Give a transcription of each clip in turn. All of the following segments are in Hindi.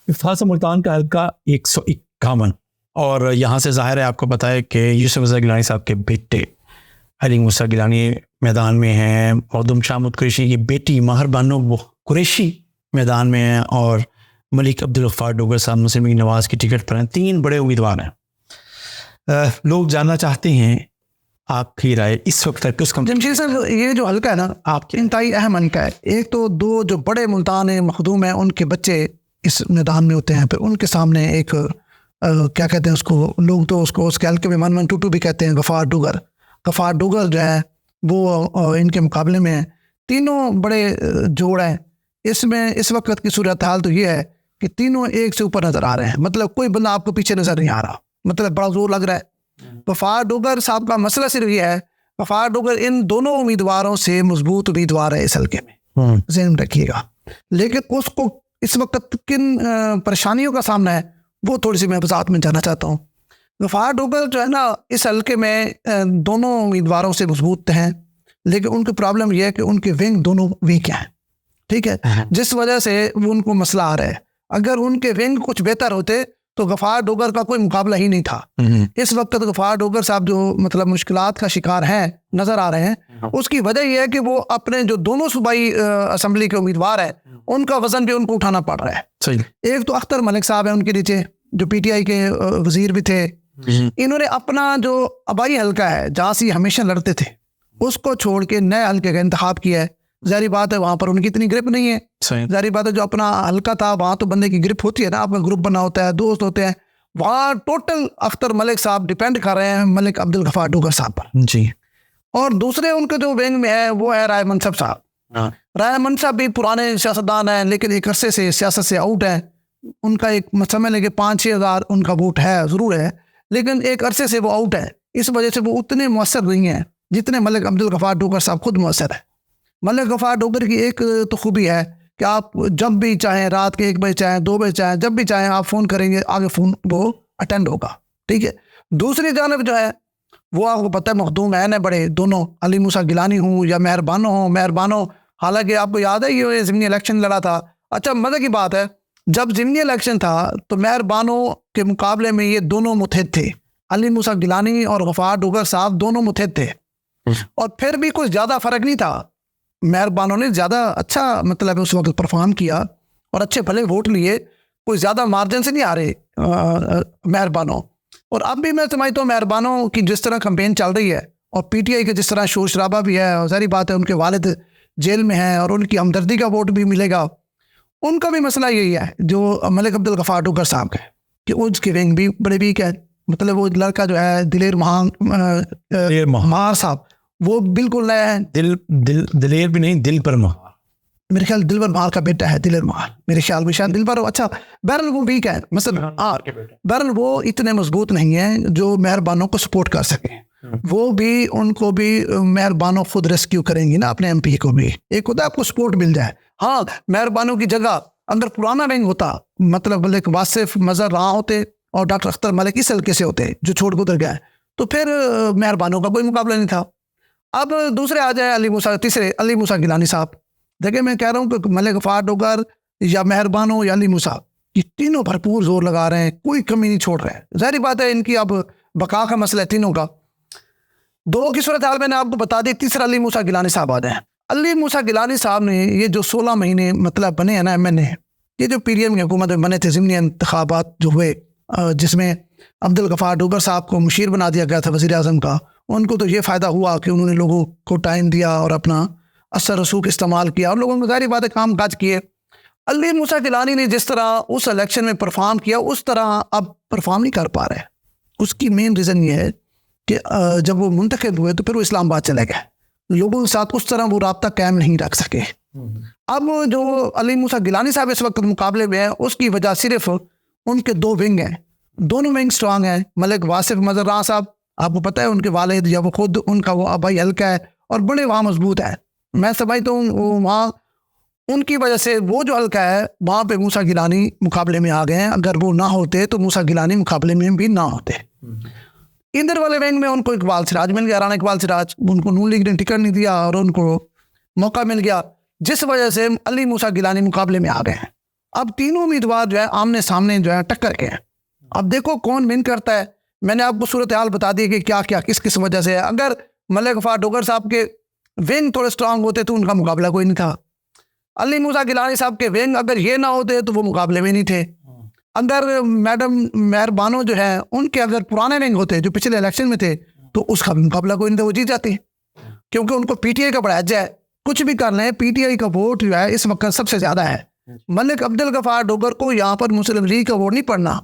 इफ्तार से मुल्तान का हल्का 151, और यहाँ से जाहिर है आपको पता है कि यूसुफ रज़ा गिलानी साहब के बेटे अली मूसा गिलानी मैदान में हैं, मखदूम शामुद कुरैशी की बेटी महर बानो कुरैशी मैदान में हैं, और मलिक अब्दुल गफ्फार डोगर साहब मुस्लिम लीग नवाज़ की टिकट पर हैं। 3 बड़े उम्मीदवार हैं। लोग जानना चाहते हैं आपकी राय इस वक्त तक उसका। जमशेद साहब, ये जो हल्का है ना आपके इंतहाई अहम हल्का है। एक तो 2 जो बड़े मुल्तान है मखदूम है, उनके बच्चे इस मैदान में होते हैं, फिर उनके सामने एक क्या कहते हैं उसको, लोग तो उसको उसके हल्के में 1122 भी कहते हैं, गफ़ार डोगर जो है वो इनके मुकाबले में है। तीनों बड़े जोड़ हैं इसमें। इस वक्त की सूरत हाल तो ये है कि तीनों एक से ऊपर नज़र आ रहे हैं, मतलब कोई बंदा आपको पीछे नज़र नहीं आ रहा, मतलब बड़ा जोर लग रहा है। गफ़ार डोगर साहब का मसला सिर्फ ये है, गफ़ार डोगर इन दोनों उम्मीदवारों से मजबूत उम्मीदवार है इस हल्के में, ज़हन में रखिएगा। लेकिन उसको इस वक्त किन परेशानियों का सामना है वो थोड़ी सी मैं वजाहत में जाना चाहता हूँ। गफ़ार डोगर जो है ना इस हल्के में दोनों उम्मीदवारों से मजबूत हैं, लेकिन उनकी प्रॉब्लम यह है कि उनके विंग दोनों वीक हैं, ठीक है, जिस वजह से वो उनको मसला आ रहा है। अगर उनके विंग कुछ बेहतर होते तो गफ़ार डोगर का कोई मुकाबला ही नहीं था। इस वक्त गफ़ार डोगर साहब जो मतलब मुश्किलात का शिकार हैं नज़र आ रहे हैं, उसकी वजह यह है कि वो अपने जो दोनों सूबाई असम्बली के उम्मीदवार हैं उनका वजन भी उनको उठाना पड़ रहा है। सही। एक तो अख्तर मलिक साहब है उनके नीचे, जो PTI के वजीर भी थे। इन्होंने अपना जो आबाई हल्का है जहाँ से हमेशा लड़ते थे उसको छोड़ के नए हल्के का इंतखाब किया है। जारी बात है वहाँ पर उनकी इतनी ग्रिप नहीं है। जारी बात है जो अपना हल्का था वहाँ तो बंदे की ग्रिप होती है ना, आपका ग्रुप बना होता है, दोस्त होते हैं। वहाँ टोटल अख्तर मलिक साहब डिपेंड कर रहे हैं मलिक अब्दुल गफ्फार डोगर साहब पर जी। और दूसरे उनके जो विंग में है वो है राय मनसब साहब। राय मनसब भी पुराने सियासतदान हैं, लेकिन एक अरसे से सियासत से आउट है। उनका एक समझ लें कि 5-6 हज़ार उनका वोट है, ज़रूर है, लेकिन एक अरसे से वो आउट है। इस वजह से वो उतने मुअस्सर नहीं हैं जितने मलिक अब्दुल गफ्फार डोगर साहब खुद मुअस्सर है। मलिक गफ्फार डोगर की एक तो खूबी है कि आप जब भी चाहें, रात के 1 बजे चाहें, 2 बजे चाहें, जब भी चाहें आप फ़ोन करेंगे, आगे फ़ोन वो अटेंड होगा, ठीक है। दूसरी जानब जो है वो आपको पता है मखदूम है बड़े दोनों, अली मूसा गिलानी हूँ या मेहरबानो। हालांकि आपको याद है ये ज़िमनी इलेक्शन लड़ा था। अच्छा, मज़े की बात है, जब ज़िमनी इलेक्शन था तो मेहरबानो के मुकाबले में ये दोनों मुतहद थे। अली मूसा गिलानी और गफ्फार डोगर साहब दोनों मुतहद थे, और फिर भी कुछ ज़्यादा फ़र्क नहीं था। मेहरबानों ने ज़्यादा अच्छा मतलब उस वक्त परफॉर्म किया और अच्छे भले वोट लिए, कोई ज़्यादा मार्जिन से नहीं आ रहे मेहरबानों। और अब भी मैं समझता हूँ मेहरबानों की जिस तरह कैंपेन चल रही है और PTI के जिस तरह शोर शराबा भी है, और सारी बात है उनके वालिद जेल में हैं और उनकी हमदर्दी का वोट भी मिलेगा। उनका भी मसला यही है जो मलिक अब्दुल गफ्फार डोगर साहब का है कि उसके विंग भी बड़े वीक है। मतलब वो लड़का जो है दिलेर महार साहब, वो बिल्कुल नया है। दिलेर भी नहीं, दिल पर महार, मेरे ख्याल दिलवर महार का बेटा है दिलेर महार, मेरे ख्याल में शायद दिलवर। अच्छा, बहरहाल वो वीक है, मतलब बहरहाल वो इतने मजबूत नहीं है जो मेहरबानों को सपोर्ट कर सके। वो भी उनको भी मेहरबानों खुद रेस्क्यू करेंगी ना, अपने MP को भी एक होता है आपको सपोर्ट मिल जाए। हाँ, मेहरबानों की जगह अगर पुराना विंग होता, मतलब मलिक वासिफ मजहर राह होते और डॉक्टर अख्तर मलिक इस हल्के से होते जो छोड़ गुजर गए, तो फिर मेहरबानों का कोई मुकाबला नहीं था। अब दूसरे आ जाए तीसरे अली मूसा गिलानी साहब। देखिए, मैं कह रहा हूँ कि मलिक गफ्फार डोगर या मेहरबानों या अली मूसा, ये तीनों भरपूर जोर लगा रहे हैं, कोई कमी नहीं छोड़ रहे हैं। जाहिर बात है इनकी अब बका का मसला है तीनों का। 2 की सूरत हाल मैंने आपको बता दी। तीसरा अली मूसा गिलानी साहब आ जाए। अली मूसा गिलानी साहब ने ये जो 16 महीने मतलब बने हैं ना MNA, ये जो PDM की हुकूमत में बने थे, ज़िमनी इंतखाबात जो हुए जिसमें अब्दुल गफ्फार डोगर साहब को मुशीर बना दिया गया था वज़ीर आज़म का, उनको तो ये फ़ायदा हुआ कि उन्होंने लोगों को टाइम दिया और अपना असर रसूख इस्तेमाल किया और लोगों को जाहिर बात है काम काज किए। अली मूसा गिलानी ने जिस तरह उस इलेक्शन में परफॉर्म किया उस तरह अब परफॉर्म नहीं कर पा रहे। उसकी मेन रीज़न ये है कि जब वो मुंतखब हुए तो फिर वो इस्लामाबाद चले गए, लोगों के साथ उस तरह वो राब्ता कायम नहीं रख सके। अब जो अली मूसा गिलानी साहब इस वक्त मुकाबले में है, उसकी वजह सिर्फ उनके 2 विंग हैं, दोनों विंग स्ट्रांग हैं। मलिक वासिफ मजहर राह साहब, आपको पता है उनके वालिद या वो खुद उनका वो आबाई हल्का है और बड़े वहाँ मजबूत है। मैं समझता हूँ वहाँ उनकी वजह से वो जो हल्का है वहाँ पे मूसा गिलानी मुकाबले में आ गए हैं। अगर वो ना होते तो मूसा गिलानी मुकाबले में भी ना होते। इधर वाले विंग में उनको इकबाल सिराज मिल गया, राना इकबाल सिराज, उनको नून लीग ने टिकट नहीं दिया और उनको मौका मिल गया, जिस वजह से अली मूसा गिलानी मुकाबले में आ गए हैं। अब तीनों उम्मीदवार जो है आमने सामने जो है टक्कर के हैं। अब देखो कौन विन करता है। मैंने आपको सूरत हाल बता दी कि क्या क्या किस किस वजह से है। अगर मलिक गफ्फार डोगर साहब के विंग थोड़े स्ट्रांग होते तो उनका मुकाबला कोई नहीं था। अली मूसा गिलानी साहब के विंग अगर ये ना होते तो वो मुकाबले में नहीं थे। अगर मैडम मेहर बानो जो है उनके अगर पुराने विंग होते जो पिछले इलेक्शन में थे तो उसका भी मुकाबला कोई नहीं था, वो जीत जाते। क्योंकि उनको पीटीआई का बड़ा एज है, कुछ भी कर लें पीटीआई का वोट जो है इस वक्त सबसे ज़्यादा है। मलिक अब्दुल गफ्फार डोगर को यहाँ पर मुस्लिम लीग का वोट नहीं पड़ना,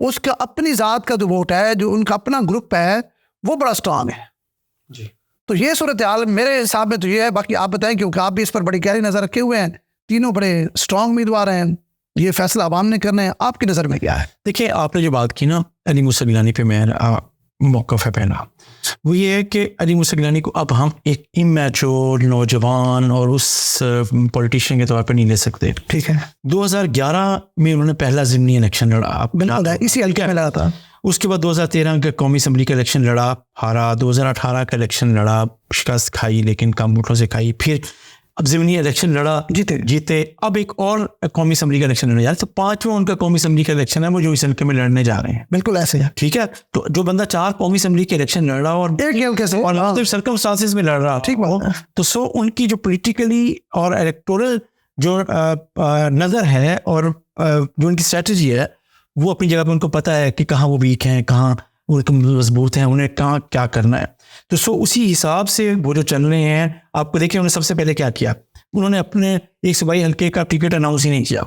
उसका अपनी ज़ात का जो वोट है, जो उनका अपना ग्रुप है, वो बड़ा स्ट्रांग है जी। तो ये सूरत हाल मेरे हिसाब में तो ये है। बाकी आप बताएं, क्योंकि आप भी इस पर बड़ी गहरी नज़र रखे हुए हैं, तीनों बड़े स्ट्रांग उम्मीदवार हैं, ये फैसला आवाम ने करना है, आपकी नज़र में क्या है? देखिए, आपने जो बात की ना अली मूसा गिलानी पे मेरा मौक़िफ़ है पहला, वो ये है कि अली मूसा गिलानी को अब हम एक इमैच्योर नौजवान और उस पॉलिटिशियन के तौर पर नहीं ले सकते। ठीक है, 2011 में उन्होंने पहला ज़िमनी इलेक्शन लड़ा, बिल्कुल इसी हल्के में लड़ा था। उसके बाद 2013 का कौमी असम्बली का इलेक्शन लड़ा, हारा। 2018 का इलेक्शन लड़ा, शिकस्त खाई, लेकिन कम वोटों से खाई। फिर अब ज़िमनी इलेक्शन लड़ा, जीते। अब एक और कौमी असम्बली का इलेक्शन लड़ा यार, तो 5वां उनका कौमी असम्बली का इलेक्शन है वो जो इस हल्के में लड़ने जा रहे हैं। बिल्कुल ऐसे है, ठीक है। तो जो बंदा 4 कौमी असम्बली के इलेक्शन लड़ रहा और एक हल्के से और सर्कमस्टांसेस में लड़ रहा, ठीक बात, तो सो उनकी जो पोलिटिकली और इलेक्टोरल जो नज़र है और जो उनकी स्ट्रेटजी है वो अपनी जगह पे उनको पता है कि कहाँ वो वीक हैं, कहाँ वो मजबूत हैं, उन्हें कहाँ क्या करना है। तो सो उसी हिसाब से वो जो चल रहे हैं। आपको देखिए उन्होंने सबसे पहले क्या किया, उन्होंने अपने एक सूबाई हल्के का टिकट अनाउंस ही नहीं किया।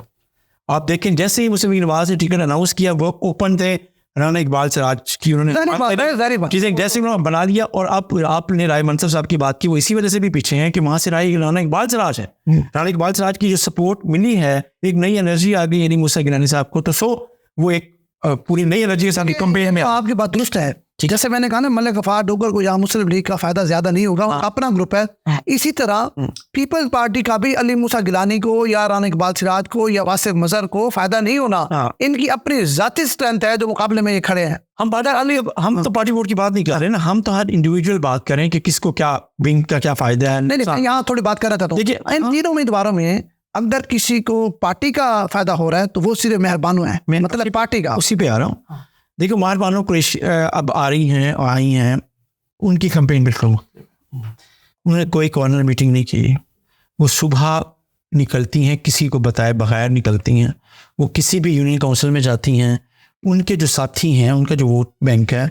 आप देखें जैसे ही मुस्लिम नवाज ने टिकट अनाउंस किया वो ओपन थे राना इकबाल सिराज की, उन्होंने चीज़ें जैसे उन्होंने बना लिया। और आपने राय मनसब साहब की बात की, वो इसी वजह से भी पीछे हैं कि वहाँ से राना इकबाल सिराज है। राना इकबाल सिराज की जो सपोर्ट मिली है, एक नई एनर्जी आ गई अली मूसा गिलानी साहब को, तो सो वो एक पूरी नई एनर्जी के साथ कंपेयर में। आपकी बात दुरुस्त है। जैसे मैंने कहा ना, मलिक गफ्फार डोगर को यहाँ मुस्लिम लीग का फायदा ज्यादा नहीं होगा, अपना ग्रुप है। इसी तरह पीपल्स पार्टी का भी अली मूसा गिलानी को या राना इकबाल सिराज को या वासिफ मजहर को फायदा नहीं होना। इनकी अपनी जाती स्ट्रेंथ है जो मुकाबले में ये खड़े हैं। हम तो पार्टी वोट की बात नहीं कर रहे ना, हम तो हर इंडिविजुअल बात करें कि किसको क्या विंग का क्या फायदा है। नहीं, यहाँ थोड़ी बात कर रहा था। देखिए इन तीनों उम्मीदवारों में अगर किसी को पार्टी का फायदा हो रहा है तो वो सिर्फ मेहर बानो है, मतलब पार्टी का। उसी पे आ रहा हूँ। देखो मेहर बानो कुरैशी अब आ रही हैं और आई हैं, उनकी कैंपेन बिल्कुल, उन्होंने कोई कॉर्नर मीटिंग नहीं की। वो सुबह निकलती हैं, किसी को बताए बगैर निकलती हैं। वो किसी भी यूनियन काउंसिल में जाती हैं, उनके जो साथी हैं, उनका जो वोट बैंक है,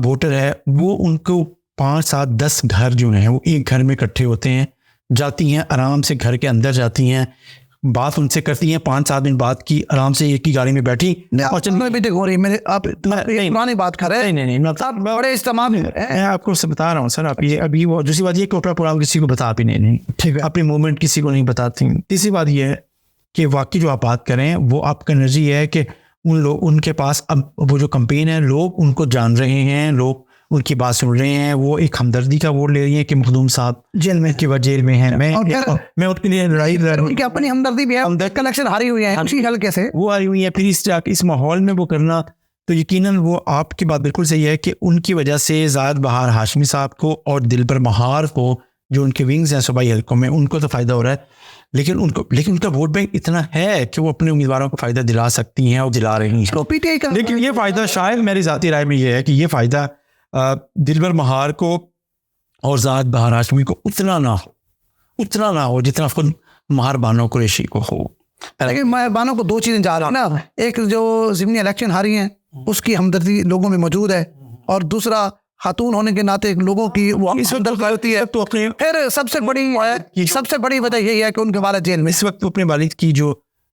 वोटर है, वो उनको 5, 7, 10 घर जो हैं वो एक घर में इकट्ठे होते हैं, जाती हैं आराम से घर के अंदर जाती हैं, बात उनसे करती हैं। 5-7 मिनट बात की, आराम से एक ही गाड़ी में बैठी और चलने बेटे हो रही। मेरे आप पुरानी बात कर रहे हैं। नहीं मतलब बड़े इस्तेमाल मैं आपको बता रहा हूँ सर। आप ये अभी वो दूसरी बात ये कि पूरा किसी को बता भी नहीं, ठीक है, अपनी मूवमेंट किसी को नहीं बताती। तीसरी बात ये है कि वाकई जो आप बात करें वो आपका एनर्जी है कि उन लोग, उनके पास अब वो जो कैंपेन है, लोग उनको जान रहे हैं, लोग उनकी बात सुन रहे हैं। वो एक हमदर्दी का वोट ले रही है कि मखदूम साहब जेल में, कि वह जेल में है। मैं उनके लिए लड़ाई अपनी हमदर्दी भी है, कलेक्शन हारी हुई है उसी हल्के से, वो हारी हुई है। फिर इस माहौल में वो करना, तो यकीनन वो आपकी बात बिल्कुल सही है कि उनकी वजह से ज़ाहिद बहार हाशमी साहब को और दिलबर महार को, जो उनके विंग्स हैं सूबाई हल्कों में, उनको तो फ़ायदा हो रहा है। लेकिन उनका वोट बैंक इतना है कि वो अपने उम्मीदवारों को फ़ायदा दिला सकती हैं और दिला रही हैं। लेकिन ये फ़ायदा शायद मेरी ज़ाती राय में ये है कि ये फ़ायदा दिलबर महार को और ज़ाहिद बहार हाशमी को उतना ना हो जितना खुद महार बानो कुरैशी को हो। लेकिन महार बानो को 2 चीज़ें जा रही है ना, एक जो ज़िमनी इलेक्शन हारी हैं उसकी हमदर्दी लोगों में मौजूद है, और दूसरा खातून होने के नाते लोगों की वो होती है। तो अपने फिर सबसे बड़ी वजह यही है कि उनके वालिद जेल में। इस वक्त अपने वालिद की जो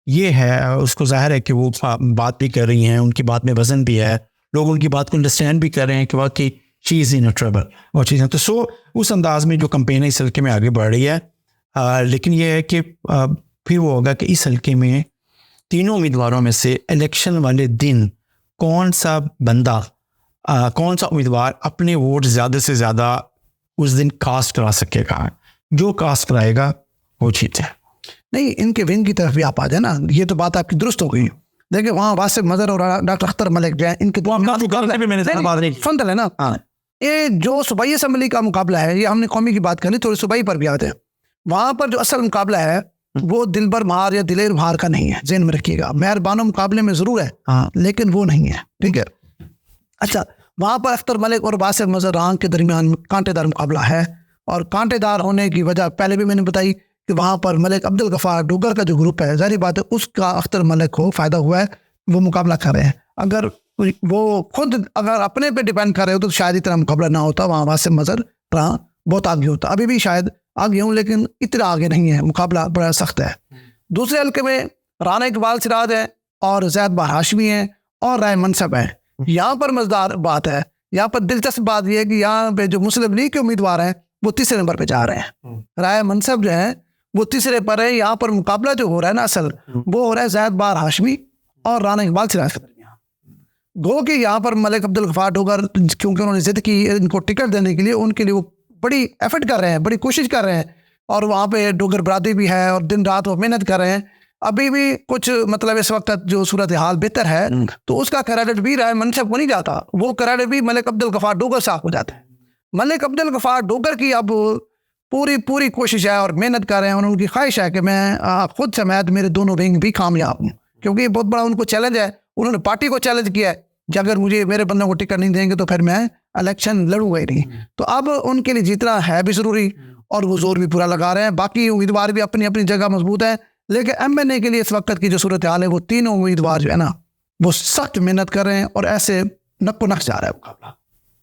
ये है, उसको जाहिर है कि वो बात भी कर रही हैं, उनकी बात में वजन भी है, लोग उनकी बात को अंडरस्टैंड भी कर रहे हैं कि वाकई she is in a trouble और चीज़ें। तो सो उस अंदाज में जो कैंपेन है इस हल्के में आगे बढ़ रही है। लेकिन ये है कि फिर वो होगा कि इस हल्के में तीनों उम्मीदवारों में से इलेक्शन वाले दिन कौन सा बंदा, कौन सा उम्मीदवार अपने वोट ज़्यादा से ज़्यादा उस दिन कास्ट करा सकेगा। जो कास्ट कराएगा वो जीते। नहीं, इनके विंग की तरफ भी आप आ जाए ना, ये तो बात आपकी दुरुस्त हो गई। देखिए वहाँ वासिफ मजहर और डॉक्टर अख्तर मलिक जो है, इनके फंदल है ना। ये जो सूबाई असम्बली का मुकाबला है, ये हमने कौमी की बात करनी, थोड़ी सूबाई पर भी आते हैं। वहाँ पर जो असल मुकाबला है वो दिलबर मार या दिलेर मार का नहीं है, ज़हन में रखिएगा। मेहरबानो मुकाबले में ज़रूर है, हाँ, लेकिन वो नहीं है, ठीक है। अच्छा, वहाँ पर अख्तर मलिक और बासिर मज़रान के दरमियान कांटेदार मुकाबला है, और कांटेदार होने की वजह पहले भी मैंने बताई कि वहाँ पर मलिक अब्दुल गफ़ार डोगर का जो ग्रुप है, जाहिर बात है उसका अख्तर मलिक को फ़ायदा हुआ है, वो मुकाबला कर रहे हैं। अगर वो खुद अगर अपने पे डिपेंड कर रहे हो तो शायद इतना मुकाबला ना होता, वहाँ वासिर मज़रान बहुत आगे होता। अभी भी शायद आगे हूँ, लेकिन इतना आगे नहीं है, मुकाबला बड़ा सख्त है। दूसरे हल्के में राना इकबाल सिराज है और ज़ैद बार हाशमी है और राय मनसब है। यहाँ पर मज़ेदार बात है, यहाँ पर दिलचस्प बात यह है कि यहाँ पे जो मुस्लिम लीग के उम्मीदवार हैं वो तीसरे नंबर पे जा रहे हैं। राय मनसब जो है वो तीसरे पर है। यहाँ पर मुकाबला जो हो रहा है ना असल, वो हो रहा है ज़ैद बार हाशमी और राना इकबाल सिराज के दरमियान। गो कि यहाँ पर मलिक अब्दुल गफ़ार डोगर, क्योंकि उन्होंने जिद की इनको टिकट देने के लिए, उनके लिए वो बड़ी एफर्ट कर रहे हैं, बड़ी कोशिश कर रहे हैं, और वहाँ पे डोगर बरादरी भी है और दिन रात वो मेहनत कर रहे हैं। अभी भी कुछ मतलब इस वक्त जो सूरत हाल बेहतर है तो उसका क्रेडिट भी राय मनसब को नहीं जाता, वो क्रेडिट भी मलिक अब्दुल गफ़ार डोगर साहब को जाता है। मलिक अब्दुल गफ़ार डोगर की अब पूरी कोशिश है और मेहनत कर रहे हैं, और उनकी ख्वाहिश है कि मैं खुद समेत मेरे दोनों विंग भी कामयाब हूँ, क्योंकि बहुत बड़ा उनको चैलेंज है। उन्होंने पार्टी को चैलेंज किया है कि अगर मुझे मेरे बंदों को टिकट नहीं देंगे तो फिर मैं इलेक्शन लड़ूंगा ही नहीं। तो अब उनके लिए जीतना है भी ज़रूरी, और वो जोर भी पूरा लगा रहे हैं। बाकी उम्मीदवार भी अपनी अपनी जगह मजबूत है, लेकिन MNA के लिए इस वक्त की जो सूरत हाल है, वो तीनों उम्मीदवार जो है ना वो सख्त मेहनत कर रहे हैं, और ऐसे नक्को नक्श जा रहा है मुकाबला।